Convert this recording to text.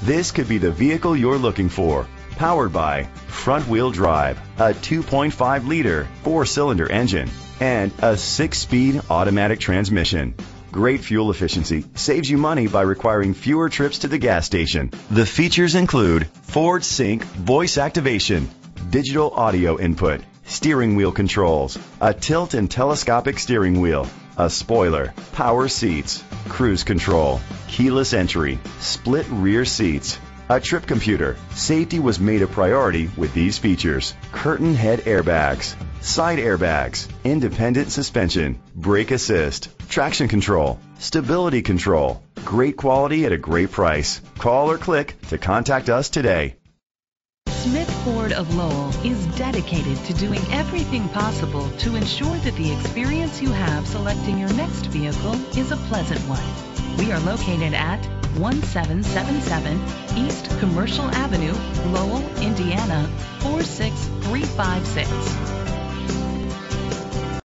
This could be the vehicle you're looking for. Powered by front-wheel drive, a 2.5-liter 4-cylinder engine, and a 6-speed automatic transmission. Great fuel efficiency saves you money by requiring fewer trips to the gas station. The features include Ford Sync voice activation, digital audio input, steering wheel controls, a tilt and telescopic steering wheel, a spoiler, power seats, cruise control, keyless entry, split rear seats, a trip computer. Safety was made a priority with these features: curtain head airbags, side airbags, independent suspension, brake assist, traction control, stability control. Great quality at a great price. Call or click to contact us today. Smith Ford of Lowell is dedicated to doing everything possible to ensure that the experience you have selecting your next vehicle is a pleasant one. We are located at 1777 East Commercial Avenue, Lowell, Indiana 46356.